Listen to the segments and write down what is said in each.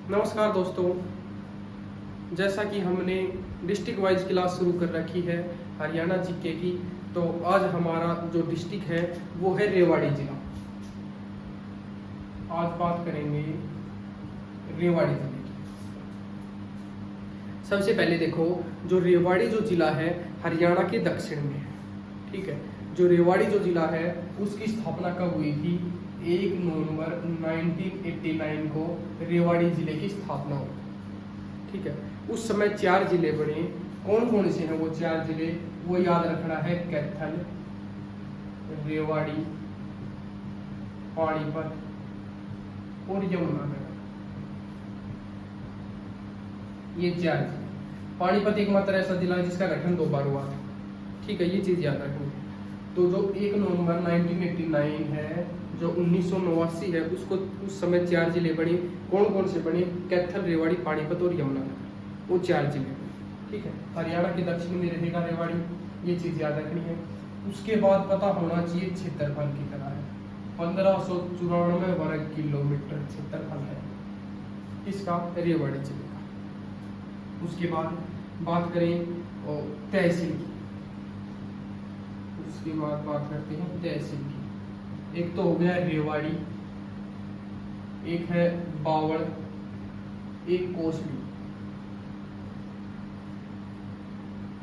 नमस्कार दोस्तों, जैसा कि हमने डिस्ट्रिक्ट वाइज क्लास शुरू कर रखी है हरियाणा जीके की, तो आज हमारा जो डिस्ट्रिक्ट है वो है रेवाड़ी जिला। आज बात करेंगे रेवाड़ी जिले की। सबसे पहले देखो, जो रेवाड़ी जो जिला है हरियाणा के दक्षिण में है, ठीक है। जो रेवाड़ी जो जिला है उसकी स्थापना कब हुई थी? 1 नवंबर 1989 को रेवाड़ी जिले की स्थापना हुई, ठीक है। उस समय 4 जिले बने। कौन कौन से हैं वो 4 जिले? वो याद रखना है: कैथल, रेवाड़ी, पानीपत और यमुनानगर। ये 4 जिले। पानीपत एकमात्र ऐसा जिला है जिसका गठन 2 बार हुआ था, ठीक है। ये चीज याद रखनी है। तो जो 1 नवंबर 1989 है, जो 1989 है, उसको उस समय 4 जिले बने। कौन कौन से बने? कैथल, रेवाड़ी, पानीपत और यमुनानगर, वो 4 जिले बने, ठीक है। हरियाणा के दक्षिण में रहेगा रेवाड़ी, ये चीज याद रखनी है। उसके बाद पता होना चाहिए क्षेत्रफल की तरह है, 1594 वर्ग किलोमीटर क्षेत्रफल है इसका, रेवाड़ी जिले का। उसके बाद बात करें तहसील की। उसके बाद बात करते हैं तहसील की। एक तो हो गया रेवाड़ी, एक है बावड़, एक कोसली,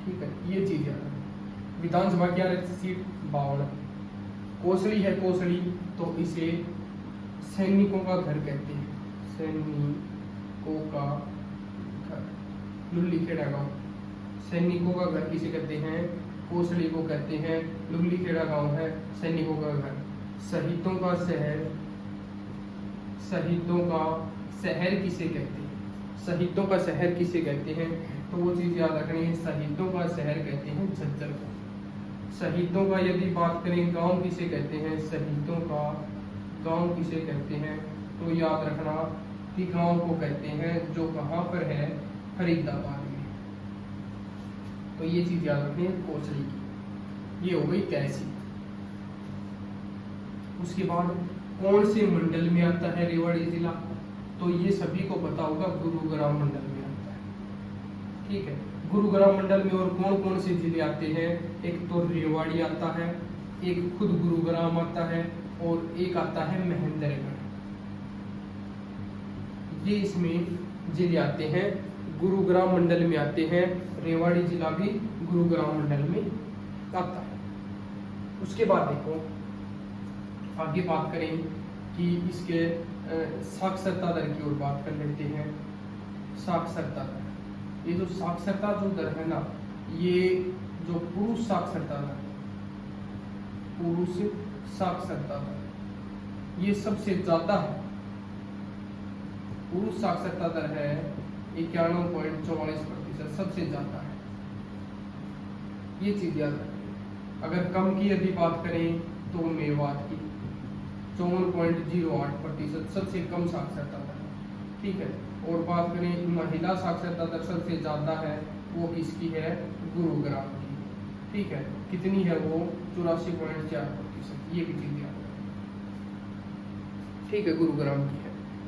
ठीक है। ये चीज याद है। विधानसभा क्या रहती सीट? बावड़। कोसली है, कोसली तो इसे सैनिकों का घर कहते हैं, सैनिकों का घर, लुल्लीखेड़ा गांव। सैनिकों का घर किसे कहते हैं? कोसली को कहते हैं। लुल्लीखेड़ा गांव है सैनिकों का घर। शहीदों का शहर, शहीदों का शहर किसे कहते हैं? शहीदों का शहर किसे कहते हैं? तो वो चीज याद रखनी है, शहीदों का शहर कहते हैं झज्जर को। शहीदों का यदि बात करें गांव किसे कहते हैं? शहीदों का गांव किसे कहते हैं? तो याद रखना कि गांव को कहते हैं जो कहाँ पर है? फरीदाबाद में। तो ये चीज याद रखनी है कोसली की। ये हो गई तहसील। उसके बाद कौन से मंडल में आता है रेवाड़ी जिला? तो ये सभी को पता होगा, गुरुग्राम मंडल में आता है, ठीक है। गुरुग्राम मंडल में और कौन कौन से जिले आते हैं? एक तो रेवाड़ी आता है, एक खुद गुरुग्राम आता है, और एक आता है महेंद्रगढ़। ये इसमें जिले आते हैं, गुरुग्राम मंडल में आते हैं। रेवाड़ी जिला भी गुरुग्राम मंडल में आता है। उसके बाद देखो, आगे बात करें कि इसके साक्षरता दर की ओर बात कर लेते हैं। साक्षरता दर, ये जो साक्षरता जो दर है ना, ये जो पुरुष साक्षरता दर, पुरुष साक्षरता दर ये सबसे ज्यादा है। पुरुष साक्षरता दर है 91.44%, सबसे ज्यादा है। ये चीज याद रखें। अगर कम की यदि बात करें तो मेवात की 54.08%, सबसे कम साक्षरता दर है, ठीक है। और बात करें महिला साक्षरता दर सबसे ज्यादा है, वो किसकी है? गुरुग्राम की, ठीक है। कितनी है वो? 84.4%। ये भी चीज याद रखें, ठीक है, गुरुग्राम की है।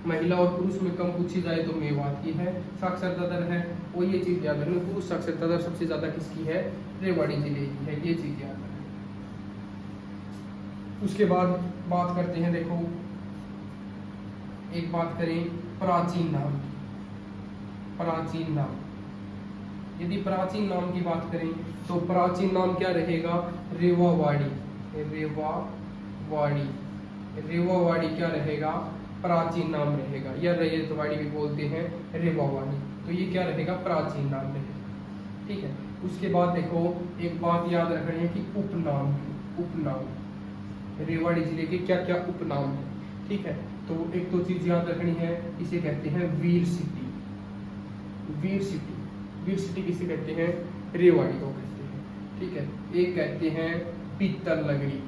महिला और पुरुष में कम पूछी जाए तो मेवात की है साक्षरता दर है, वो ये चीज याद रखना। पुरुष साक्षरता दर सबसे ज्यादा किसकी है? रेवाड़ी जिले की है, ये चीज याद रखना। उसके बाद बात करते हैं, देखो एक बात करें प्राचीन नाम की। प्राचीन नाम, यदि प्राचीन नाम की बात करें तो प्राचीन नाम क्या रहेगा? रेवावाड़ी। रेवावाड़ी, रेवावाड़ी क्या रहेगा? प्राचीन नाम रहेगा, या रैयतवाड़ी भी बोलते हैं रेवावाड़ी। तो ये क्या रहेगा? प्राचीन नाम रहेगा, ठीक है। उसके बाद देखो, एक बात याद रखनी है कि उपनाम। उपनाम, रेवाड़ी जिले के क्या क्या उपनाम है, ठीक है। तो एक तो चीज याद रखनी है, इसे कहते हैं वीर सिटी। वीर सिटी, वीर सिटी किसे कहते हैं? रेवाड़ी को कहते हैं, ठीक है। एक कहते हैं पीतल नगरी।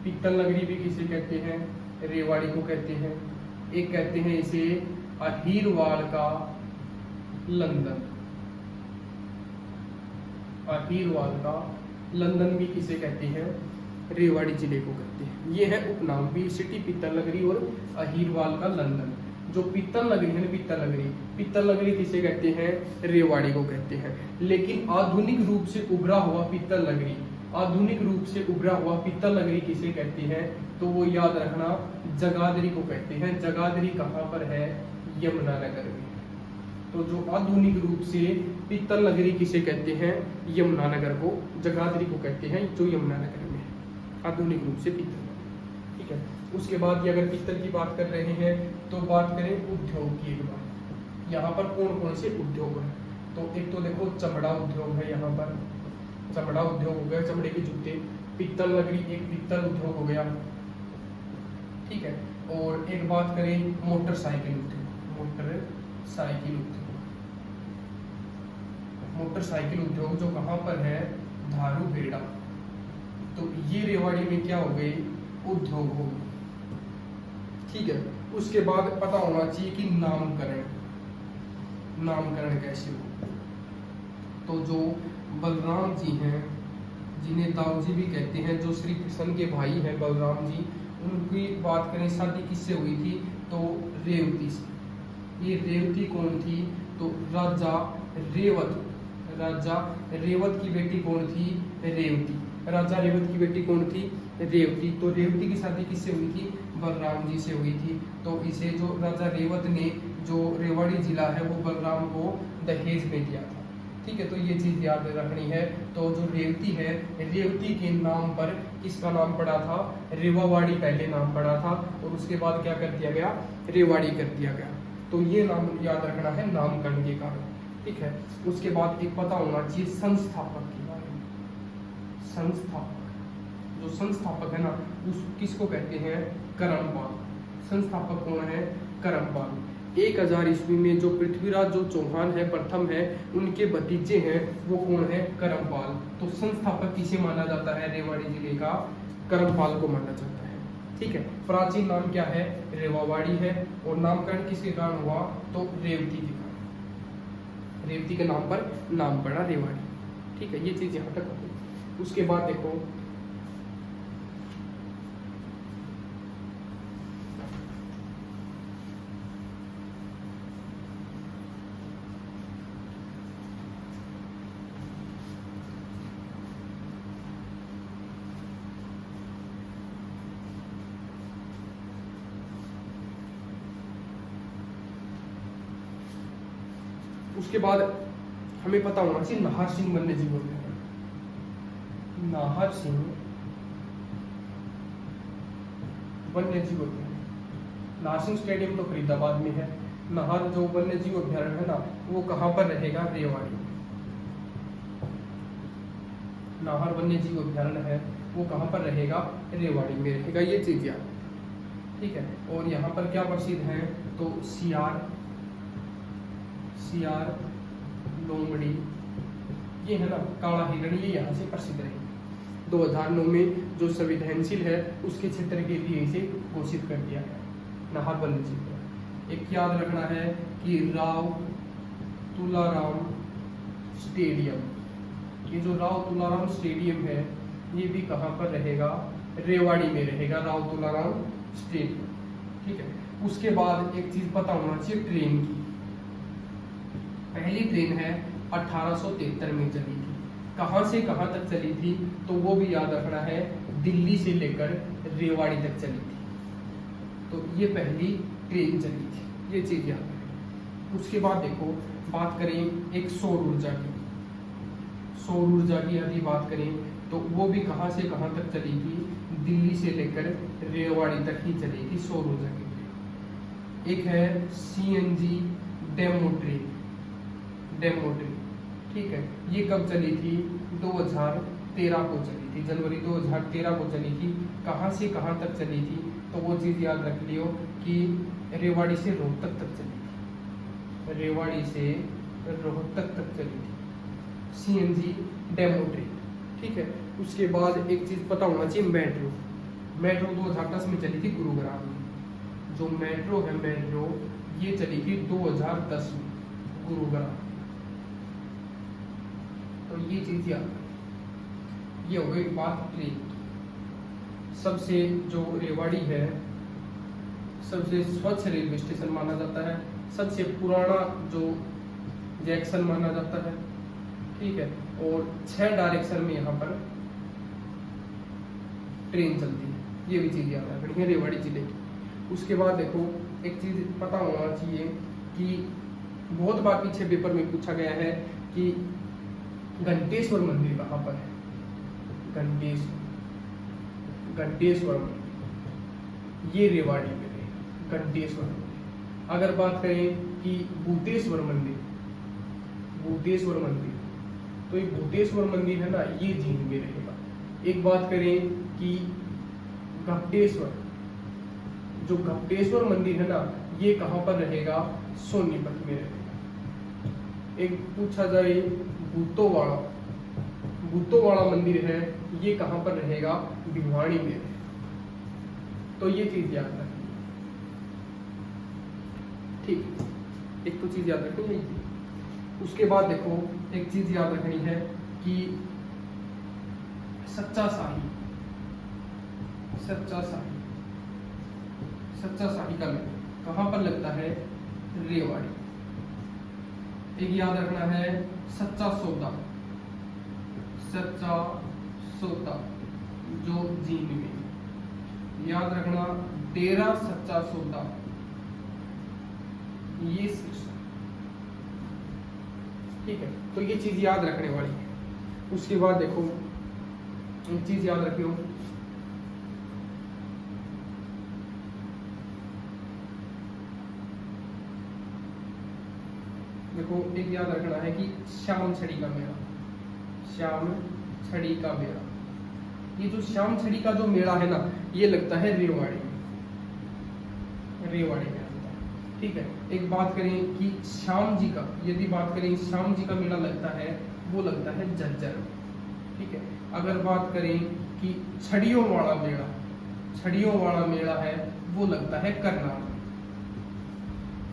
पीतल नगरी भी किसे कहते हैं? रेवाड़ी को कहते हैं। एक कहते हैं इसे अहीरवाल का लंदन। अहीरवाल का लंदन भी किसे कहते हैं? रेवाड़ी जिले को कहते हैं। ये है उपनाम, वीर सिटी, पीतल नगरी और अहीरवाल का लंदन। जो पित्तल नगरी है ना, पित्तल नगरी किसे कहते हैं? रेवाड़ी को कहते हैं। लेकिन आधुनिक रूप से उभरा हुआ पित्तल नगरी, आधुनिक रूप से उभरा हुआ पित्तल नगरी किसे कहते हैं? तो वो याद रखना, जगाधरी को कहते हैं। जगाधरी कहाँ पर है? यमुनानगर में। तो जो आधुनिक रूप से पित्तल नगरी किसे कहते हैं? यमुनानगर को, जगाधरी को कहते हैं, जो यमुनानगर में आधुनिक रूप से पित्तल। ठीक है, उसके बाद ये अगर पित्तल की बात कर रहे हैं तो बात करें उद्योग की एक बार। यहाँ पर कौन कौन से उद्योग है? तो एक तो देखो चमड़ा उद्योग है, यहाँ पर चमड़ा उद्योग हो गया, चमड़े के जूते। पित्तल नगरी एक पित्तल उद्योग हो गया। ठीक है, और एक बात करें मोटरसाइकिल उद्योग, मोटरसाइकिल उद्योग जो कहाँ पर है? धारूहेड़ा। तो ये रेवाड़ी में क्या हो गए? उद्योग हो गए। ठीक है, उसके बाद पता होना चाहिए कि नामकरण कैसे हो। तो जो बलराम जी हैं, जिन्हें दाऊजी भी कहते हैं, जो श्री कृष्ण के भाई हैं बलराम जी, उनकी बात करें शादी किससे हुई थी? तो रेवती से। ये रेवती कौन थी? तो राजा रेवत की बेटी कौन थी? रेवती। राजा रेवत की बेटी कौन थी? रेवती। तो रेवती की शादी किससे हुई थी? बलराम जी से हुई थी। तो इसे जो राजा रेवत ने जो रेवाड़ी जिला है वो बलराम को दहेज में दिया था। ठीक है, तो ये चीज याद रखनी है। तो जो रेवती है, रेवती के नाम पर किसका नाम पड़ा था? रेवावाड़ी पहले नाम पड़ा था, और उसके बाद क्या कर दिया गया? रेवाड़ी कर दिया गया। तो ये नाम याद रखना है नामकरण के कारण। ठीक है, उसके बाद एक पता होना चाहिए संस्थापक के बारे में। संस्थापक, जो संस्थापक है ना, उस किसको कहते हैं? करमपाल। संस्थापक कौन है? करमपाल। 1000 ईस्वी में जो पृथ्वीराज जो चौहान है प्रथम है, उनके भतीजे हैं, वो कौन है? करमपाल। तो संस्थापक किसे माना जाता है? रेवाड़ी जिले का करमपाल को माना जाता है। ठीक है, प्राचीन नाम क्या है? रेवावाड़ी है। और नामकरण किसके कारण हुआ? तो रेवती के कारण, रेवती के नाम पर नाम पड़ा रेवाड़ी। ठीक है, ये चीज यहाँ तक होगी। उसके बाद देखो उसके बाद हमें पता होना चाहिए नाहर सिंह वन्य जीव उद्यान। नाहर सिंह वन्य जीव उद्यान, नाहर सिंह स्टेडियम तो फरीदाबाद में है। नाहर जो वन्य जीव अभ्यारण्य है ना, वो कहाँ पर रहेगा? रेवाड़ी। नाहर वन्य जीव अभ्यारण्य है, वो कहाँ पर रहेगा? रेवाड़ी में रहेगा। ये चीज याद। ठीक है, और यहाँ पर क्या प्रसिद्ध है? तो सियार लोमड़ी, ये है ना काला हिरण, ये यहाँ से प्रसिद्ध रही। 2009 में जो संवेदनशील है उसके क्षेत्र के लिए इसे घोषित कर दिया है नाहर वन्य जीव। एक याद रखना है कि राव तुलाराम स्टेडियम, ये जो राव तुलाराम स्टेडियम है, ये भी कहाँ पर रहेगा? रेवाड़ी में रहेगा, राव तुलाराम स्टेडियम। ठीक है, उसके बाद एक चीज पता होना चाहिए ट्रेन की। पहली ट्रेन है 1873 में चली थी। कहाँ से कहाँ तक चली थी? तो वो भी याद रखना है, दिल्ली से लेकर रेवाड़ी तक चली थी। तो ये पहली ट्रेन चली थी, ये चीज याद रखें। उसके बाद देखो बात करें एक सौर ऊर्जा की। सौर ऊर्जा की यदि बात करें तो वो भी कहाँ से कहाँ तक चली थी? दिल्ली से लेकर रेवाड़ी तक ही चली थी सौर ऊर्जा की ट्रेन। एक है CNG डेमो ट्रेन। ठीक है, ये कब चली थी? 2013 को चली थी, जनवरी 2013 को चली थी। कहाँ से कहाँ तक चली थी? तो वो चीज याद रख लियो कि रेवाड़ी से रोहतक तक चली थी, रेवाड़ी से रोहतक तक चली थी CNG डेमो ट्रेन। ठीक है, उसके बाद एक चीज पता होना चाहिए मेट्रो 2010 में चली थी गुरुग्राम में। जो मेट्रो है, मेट्रो ये चली थी 2010 में गुरुग्राम। तो ये चीज याद, ये हो गई बात ट्रेन। सबसे जो रेवाड़ी है सबसे स्वच्छ रेलवे स्टेशन माना जाता है, सबसे पुराना जो जंक्शन माना जाता है, ठीक है। और 6 डायरेक्शन में यहाँ पर ट्रेन चलती है, ये भी चीज़ याद रखनी है रेवाड़ी जिले की। उसके बाद देखो एक चीज़ पता होना चाहिए कि बहुत बार पीछे पेपर में पूछा गया है कि घंटेश्वर मंदिर कहाँ पर है। घंटेश्वर मंदिर ये रेवाड़ी में है, घंटेश्वर मंदिर। अगर बात करें कि भूतेश्वर मंदिर तो ये भूतेश्वर मंदिर है ना, ये जींद में रहेगा। एक बात करें कि घपटेश्वर मंदिर है ना, ये कहाँ पर रहेगा, सोनीपत में रहेगा। एक पूछा जाए भूतोवाड़ा मंदिर है, ये कहाँ पर रहेगा, भिवाड़ी में रहेगा। तो ये चीज याद रखनी, ठीक। एक तो चीज याद रखनी है। उसके बाद देखो एक चीज याद रखनी है कि सच्चा शाही का मेला कहाँ पर लगता है, रेवाड़ी। एक याद रखना है सच्चा सौदा जो जींद में। याद रखना डेरा सच्चा सौदा, ये ठीक है। तो ये चीज याद रखने वाली है। उसके बाद देखो एक चीज याद रखियो, देखो एक याद रखना है कि श्याम छड़ी का मेला, ये जो श्याम छड़ी का जो मेला है ना, ये लगता है रेवाड़ी में लगता है, ठीक है। एक बात करें कि श्याम जी का, यदि बात करें श्याम जी का मेला लगता है, वो लगता है झज्जर में, ठीक है। अगर बात करें कि छड़ियों वाला मेला है, वो लगता है करनाल,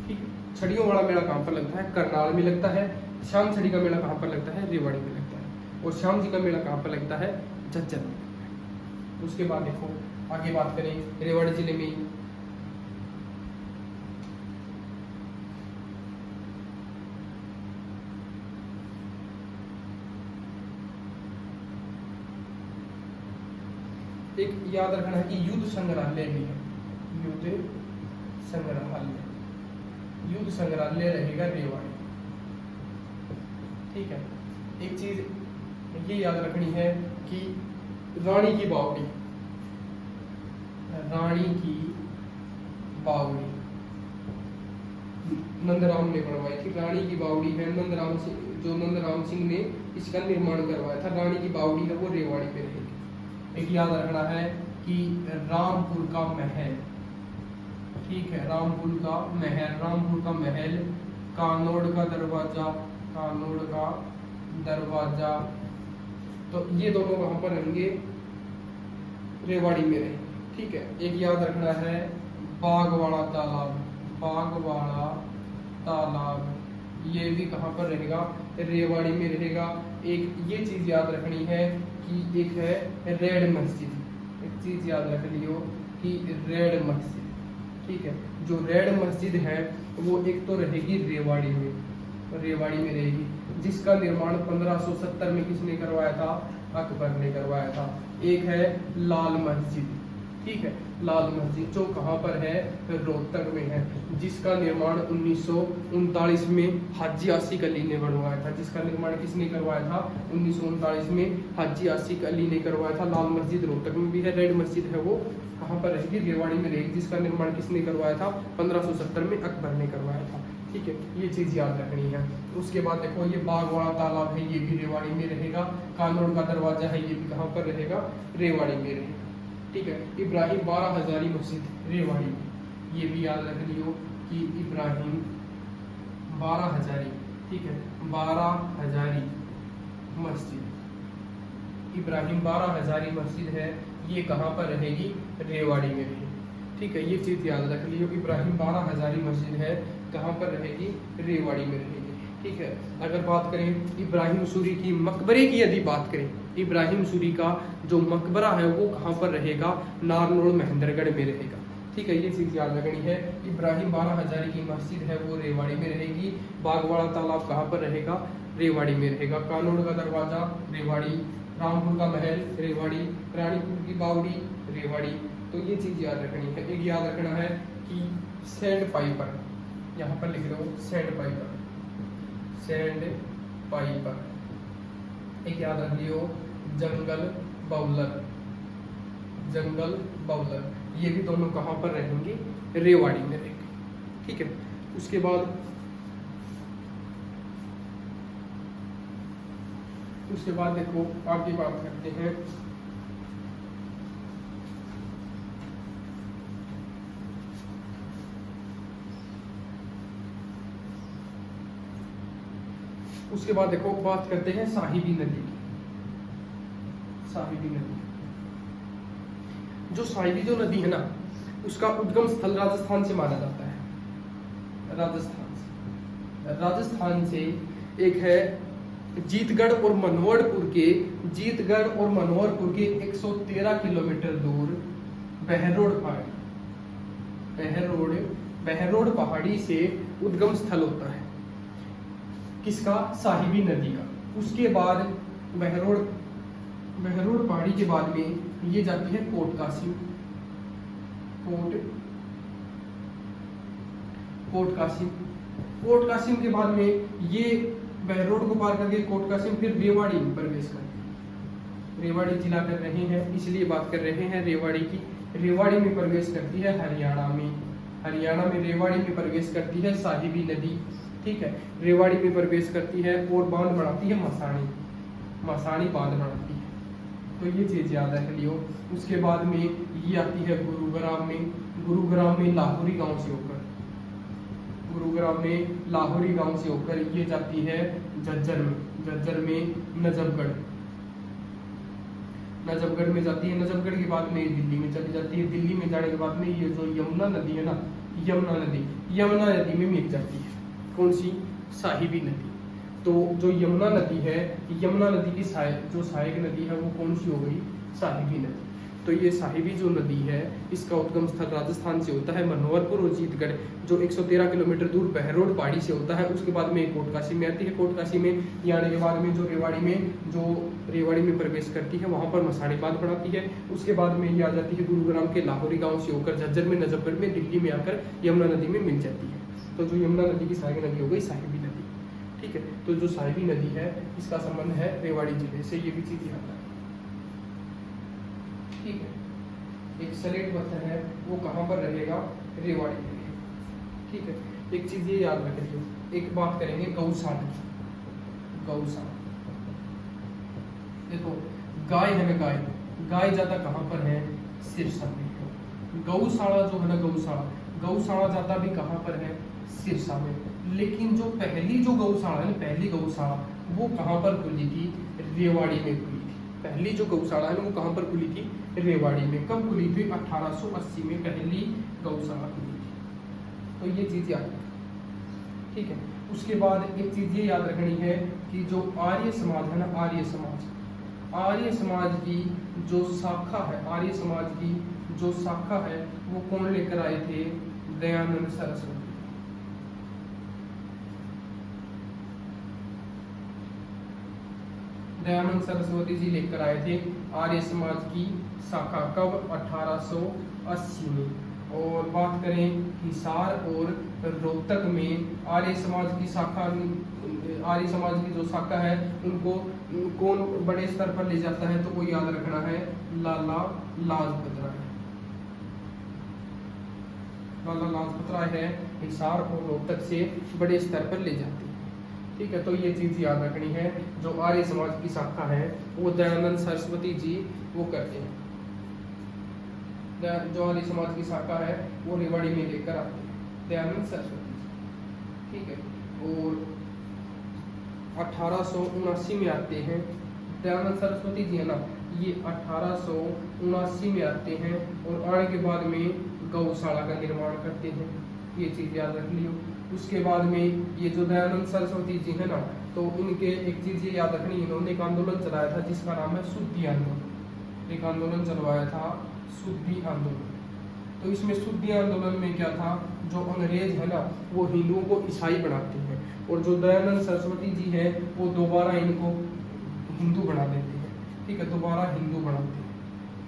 ठीक है। छड़ियों वाला मेला कहाँ पर लगता है, करनाल में लगता है। श्याम छड़ी का मेला कहाँ पर लगता है, रेवाड़ी में लगता है। और श्याम जी का मेला कहाँ पर लगता है, झज्जर में। उसके बाद देखो आगे बात करें रेवाड़ी जिले में, एक याद रखना है कि युद्ध संग्रहालय भी है, युद्ध संग्रहालय रहेगा रेवाड़ी, ठीक है। एक चीज ये याद रखनी है कि रानी की बावड़ी नंदराम ने बनवाई थी। रानी की बावड़ी है, नंदराम सिंह ने इसका निर्माण करवाया था। रानी की बावड़ी है, वो रेवाड़ी पे रहेगी। एक याद रखना है कि रामपुर का महल, ठीक है, रामपुर का महल, कानोड़ का दरवाजा, तो ये दोनों वहां पर रहेंगे, रेवाड़ी में रहेंगे, ठीक है। एक याद रखना है बागवाड़ा तालाब, ये भी कहाँ पर रहेगा, रेवाड़ी में रहेगा। एक ये चीज याद रखनी है कि एक है रेड मस्जिद, एक चीज याद रख लियो कि रेड मस्जिद, ठीक है। जो रेड मस्जिद है वो एक तो रहेगी रेवाड़ी में रहेगी, जिसका निर्माण 1570 में किसने करवाया था, अकबर ने करवाया था। एक है लाल मस्जिद, ठीक है, लाल मस्जिद जो कहाँ पर है, रोहतक में है, जिसका निर्माण 1939 में हाजी आसिक अली ने बनवाया था। जिसका निर्माण किसने करवाया था, 1939 में हाजी आसिक अली ने करवाया था। लाल मस्जिद रोहतक में भी है। रेड मस्जिद है वो कहाँ पर रहेगी, रेवाड़ी में रहेगी, जिसका निर्माण किसने करवाया था, 1570 में अकबर ने करवाया था, ठीक है। ये चीज याद रखनी है। उसके बाद देखो ये बागवाड़ा तालाब है, ये भी रेवाड़ी में रहेगा। कानोड़ का दरवाजा है, ये भी कहाँ पर रहेगा, रेवाड़ी में रहेगा, ठीक है। इब्राहिम 12 हजारी मस्जिद रेवाड़ी में, ये भी याद रख लियो कि इब्राहिम 12 हजारी, ठीक है, 12 हजारी मस्जिद, इब्राहिम 12 हजारी मस्जिद है, ये कहाँ पर रहेगी, रेवाड़ी में रहेगी, ठीक है। ये चीज याद रख लियो, इब्राहिम 12 हजारी मस्जिद है, कहाँ पर रहेगी, रेवाड़ी में रहेगी, ठीक है। अगर बात करें इब्राहिम सूरी की मकबरे की, यदि बात करें इब्राहिम सूरी का जो मकबरा है वो कहाँ पर रहेगा, नारनौल महेंद्रगढ़ में रहेगा। ठीक है, ये चीज़ याद रखनी है। इब्राहिम 12 हजारी की मस्जिद है वो रेवाड़ी में रहेगी। बागवाड़ा तालाब कहाँ पर रहेगा? रेवाड़ी में रहेगा। कानूड़ का दरवाजा रेवाड़ी, रामपुर का महल रेवाड़ी, रानीपुर की बावड़ी रेवाड़ी। तो ये चीज़ याद रखनी है। एक याद रखना है कि सैंड पाइपर, यहाँ पर लिख लो सैंड पाइपर, सैंड पाइपर। एक याद रख लियो जंगल बाउलर, जंगल बाउलर। ये भी दोनों कहाँ पर रहेंगे? रेवाड़ी में रहेंगे। ठीक है, उसके बाद देखो आगे बात करते हैं। उसके बाद देखो बात करते हैं साहिबी नदी की। साहिबी नदी, जो साहिबी जो नदी है ना, उसका उद्गम स्थल राजस्थान से माना जाता है। राजस्थान से एक है जीतगढ़ और मनोहरपुर के, 113 किलोमीटर दूर बहरोड पहाड़ी से उद्गम स्थल होता है। किसका? साहिबी नदी का। उसके बाद बहरोड पहाड़ी के बाद में ये जाती है कोट कासिम के बाद में ये बहरोड को पार करके कोट कासिम फिर रेवाड़ी में प्रवेश करती है। रेवाड़ी जिला कर रहे हैं, इसलिए बात कर रहे हैं रेवाड़ी की। रेवाड़ी में प्रवेश करती है हरियाणा में रेवाड़ी में प्रवेश करती है साहिबी नदी। ठीक है, रेवाड़ी में प्रवेश करती है और बांध बनाती है मसानी बांध बनाती है। तो ये चीज याद रख लियो। उसके बाद में ये आती है गुरुग्राम में लाहौरी गांव से होकर ये जाती है झज्जर में नजफगढ़ में जाती है। नजफगढ़ के बाद में दिल्ली में चली जाती है। दिल्ली में जाने के बाद में ये जो यमुना नदी है ना, यमुना नदी में मिल जाती है। कौन सी? साहिबी नदी। तो जो यमुना नदी है, यमुना नदी की जो सहायक नदी है वो कौन सी हो गई? साहिबी नदी। तो ये साहिबी जो नदी है इसका उद्गम स्थल राजस्थान से होता है मनोहरपुर और जीतगढ़, जो 113 किलोमीटर दूर बहरोड पहाड़ी से होता है। उसके बाद में कोटकाशी में आती है। कोटकाशी में ये आने के बाद में जो रेवाड़ी में प्रवेश करती है, वहाँ पर मसानी बांध बनाती है। उसके बाद में ये आ जाती है गुरुग्राम के लाहौरी गाँव से होकर झज्जर में, नजफगढ़ में, दिल्ली में आकर यमुना नदी में मिल जाती है। तो जो यमुना नदी की सहायक नदी हो गई साहिबी नदी। ठीक है, तो जो साहिबी नदी है इसका संबंध है रेवाड़ी जिले से, ये भी चीज याद रखना। ठीक है, एक स्लेट पत्थर है वो कहाँ पर रहेगा? रेवाड़ी में रहेगा। ठीक है, एक चीज ये याद रख लियो। एक बात करेंगे गौशाला। देखो गाय है ना, गाय ज्यादा कहाँ पर है? सिरसा में। गौशाला जो है ना, गौशाला ज्यादा भी कहाँ पर है? सिरसा में। लेकिन जो पहली गौशाला है, पहली गौशाला वो कहाँ पर खुली थी? रेवाड़ी में खुली थी। पहली जो गौशाला है वो कहाँ पर खुली थी? रेवाड़ी में। कब खुली थी? 1880 में पहली गौशाला खुली थी। तो ये चीज याद रखना। ठीक है, उसके बाद एक चीज ये याद रखनी है कि जो आर्य समाज है ना, आर्य समाज की जो शाखा है, वो कौन लेकर आए थे? दयानंद सरस्वती। दयानंद सरस्वती जी लेकर आए थे आर्य समाज की शाखा। कब? 1880 में। और बात करें हिसार और रोहतक में आर्य समाज की जो शाखा है उनको कौन बड़े स्तर पर ले जाता है? तो वो याद रखना है लाला लाजपत राय है, हिसार और रोहतक से बड़े स्तर पर ले जाते हैं। ठीक है, तो ये चीज याद रखनी है। जो आर्य समाज की शाखा है वो दयानंद सरस्वती जी वो करते हैं। जो आर्य समाज की शाखा है वो रेवाड़ी में लेकर आते हैं दयानंद सरस्वती जी। ठीक है, और 1879 में आते हैं दयानंद सरस्वती जी है ना, ये 1879 में आते हैं और आने के बाद में गौशाला का निर्माण करते हैं। ये चीज याद रख लियो। उसके बाद में ये जो दयानंद सरस्वती जी है ना, तो इनके एक चीज ये याद रखनी, इन्होंने एक आंदोलन चलाया था जिसका नाम है शुद्धि आंदोलन। एक आंदोलन चलवाया था शुद्धि आंदोलन। तो इसमें शुद्धि आंदोलन में क्या था, जो अंग्रेज है ना वो हिंदुओं को ईसाई बनाते हैं, और जो दयानंद सरस्वती जी है वो दोबारा इनको हिंदू बना देते हैं। ठीक है, दोबारा हिंदू बनाते हैं।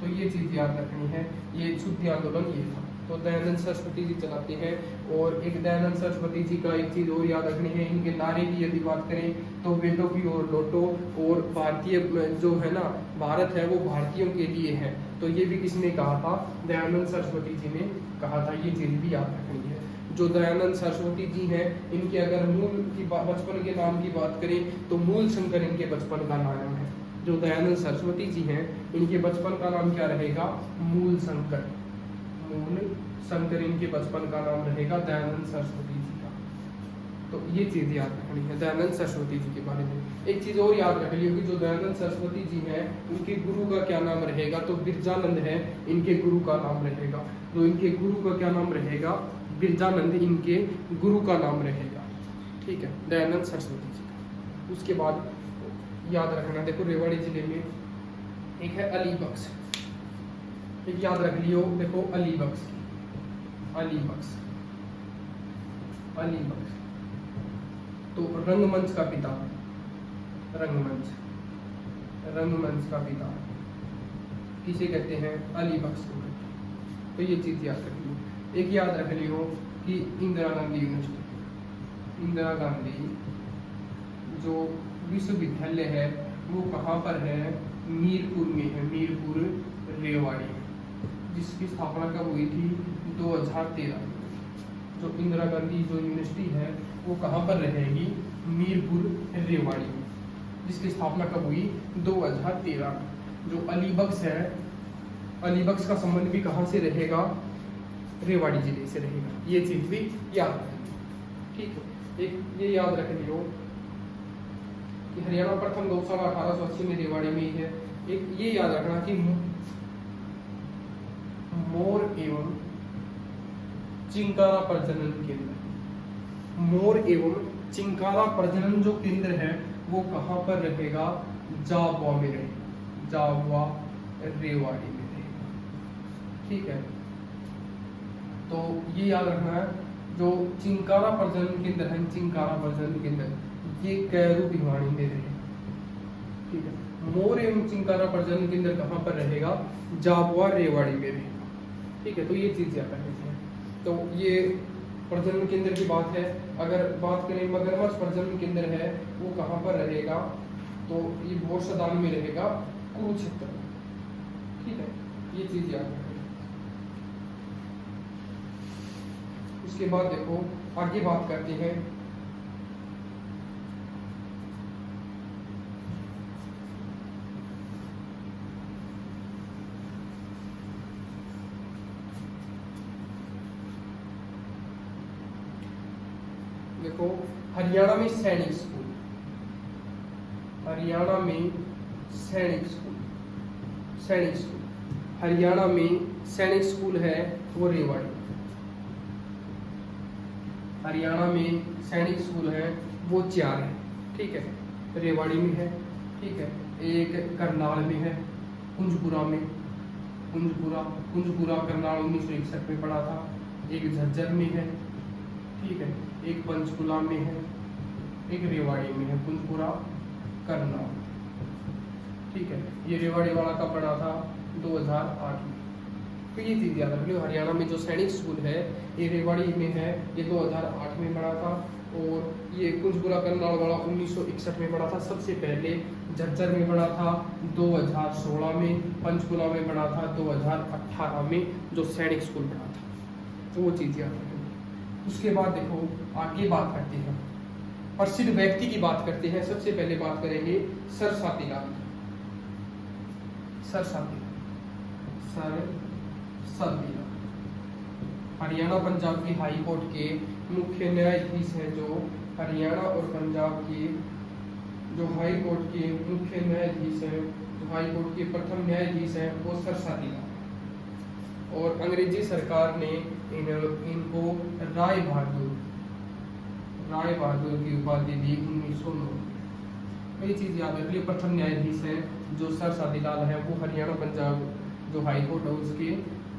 तो ये चीज़ याद रखनी है, ये शुद्धि आंदोलन ये था। तो दयानंद सरस्वती जी चलाते हैं। और एक दयानंद सरस्वती जी का एक चीज़ और याद रखनी है, इनके नारे की यदि बात करें तो वेदों की ओर लौटो, और भारतीय जो है ना भारत है वो भारतीयों के लिए है। तो ये भी किसने कहा था, दयानंद सरस्वती जी ने कहा था। ये चीज़ भी याद रखनी है। जो दयानंद सरस्वती जी हैं इनके अगर मूल की बचपन के नाम की बात करें तो मूल शंकर इनके बचपन का नाम है। जो दयानंद सरस्वती जी हैं इनके बचपन का नाम क्या रहेगा, मूल शंकर। मूल शंकर इनके बचपन का नाम रहेगा दयानंद सरस्वती जी का। तो ये चीज़ याद रखनी है दयानंद सरस्वती जी के बारे में। एक चीज़ और याद रख लियो कि जो दयानंद सरस्वती जी हैं उनके गुरु का क्या नाम रहेगा, तो बिरजानंद है इनके गुरु का नाम रहेगा। तो इनके गुरु का क्या नाम रहेगा, बिरजानंद इनके गुरु का नाम रहेगा। ठीक है, दयानंद सरस्वती जी का। उसके बाद याद रखना, देखो रेवाड़ी जिले में एक है अलीबख्श, एक याद रख लियो, देखो अलीबख्श, अलीबख्श, अलीबख्श तो रंगमंच का पिता, रंगमंच, रंगमंच का पिता किसे कहते हैं, अलीबख्श को कहते हैं। तो ये चीज याद रख लियो। एक याद रख लियो कि इंदिरा गांधी यूनिवर्सिटी, इंदिरा गांधी जो विश्वविद्यालय है वो कहाँ पर है, मीरपुर में है, मीरपुर रेवाड़ी में, जिसकी स्थापना कब हुई थी, 2013 में। जो इंदिरा गांधी जो यूनिवर्सिटी है वो कहाँ पर रहेगी, मीरपुर रेवाड़ी में, जिसकी स्थापना कब हुई, 2013 में। जो अलीबख्श है, अलीबख्श का संबंध भी कहाँ से रहेगा, रेवाड़ी जिले से रहेगा। ये चीज भी याद रखें। ठीक है, एक ये याद रख लियो कि हरियाणा प्रथम गौशाला 1880 में रेवाड़ी में ही है। एक ये याद रखना कि मोर एवं चिंकारा प्रजनन केंद्र, मोर एवं चिंकारा प्रजनन जो केंद्र है वो कहाँ पर रहेगा, जाबुआ में रहेगा, जाबुआ रेवाड़ी में रहेगा। ठीक है, तो ये याद रखना है। जो चिंकारा प्रजनन केंद्र है, चिंकारा प्रजनन केंद्र ये कैरू भिवाड़ी में रहेगा। ठीक है, मोर एवं चिंकारा प्रजनन केंद्र कहाँ पर रहेगा, जाबुआ रेवाड़ी में रहेगा। ठीक है, तो ये चीज याद रखनी है। तो ये प्रजनन केंद्र की बात है। अगर बात करें मगरमच्छ प्रजनन केंद्र है वो कहाँ पर रहेगा, तो ये बोरसदान में रहेगा, कुरुक्षेत्र। ठीक है, ये चीज याद रखें। उसके बाद देखो आगे बात करते हैं देखो हरियाणा में सैनिक स्कूल, हरियाणा में सैनिक स्कूल, सैनिक स्कूल हरियाणा में सैनिक स्कूल है वो रेवाड़ी, हरियाणा में सैनिक स्कूल है वो 4 है। ठीक है, रेवाड़ी में है। ठीक है, एक करनाल में है, कुंजपुरा में, कुंजपुरा करनाल 1961 में पड़ा था। एक झज्जर में है। ठीक है, एक पंचकुला में है, एक रेवाड़ी में है, कुंजपुरा करनाल। ठीक है, ये रेवाड़ी वाला कब पड़ा था, 2008 में। तो ये चीज याद रख लो, हरियाणा में जो सैनिक स्कूल है ये रेवाड़ी में है, ये 2008 में बना था। और ये कुंजपुरा करनाल वाला 1961 में बना था। सबसे पहले झज्जर में बना था 2016 में, पंचकुला में बना था 2018 में, जो सैनिक स्कूल बना था। तो वो चीज़ याद रखें। उसके बाद देखो आगे बात करते हैं, प्रसिद्ध व्यक्ति की बात करते हैं। सबसे पहले बात करेंगे सर सातीलाल, सर सातीलाल, हरियाणा पंजाब की हाई कोर्ट के मुख्य न्यायाधीश हैं। जो हरियाणा और पंजाब के जो हाई कोर्ट के मुख्य न्यायाधीश हैं, जो हाई कोर्ट के प्रथम न्यायाधीश हैं वो सर सातीलाल। और अंग्रेजी सरकार ने इनको राय बहादुर की उपाधि दी 1909। तो ये चीज़ याद रख लियो, प्रथम न्यायाधीश हैं जो सर सातीलाल है वो हरियाणा पंजाब जो हाई कोर्ट है उसके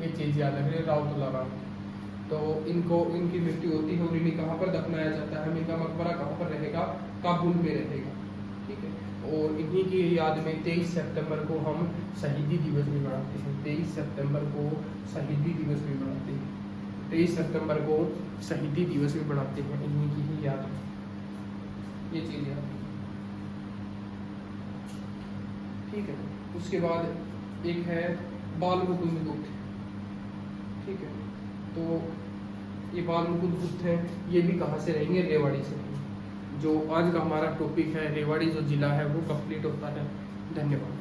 ये चीज़ याद रखिए, राव तुलाराम। तो इनकी मृत्यु होती है और इन्हें कहाँ पर दफनाया जाता है, इनका मकबरा कहाँ पर रहेगा, काबुल में रहेगा। ठीक है, और इन्हीं की याद में 23 सितंबर को हम शहीदी दिवस भी मनाते हैं। 23 सितंबर को शहीदी दिवस भी मनाते हैं। 23 सितंबर को शहीदी दिवस भी मनाते हैं इन्हीं की ही याद में। ये चीज़ याद। ठीक है, उसके बाद एक है बाल मुकुंद गुप्त। ठीक है, तो ये बाल मुकुंद गुप्त है, ये भी कहाँ से रहेंगे, रेवाड़ी से। जो आज का हमारा टॉपिक है रेवाड़ी जो जिला है वो कंप्लीट होता है। धन्यवाद।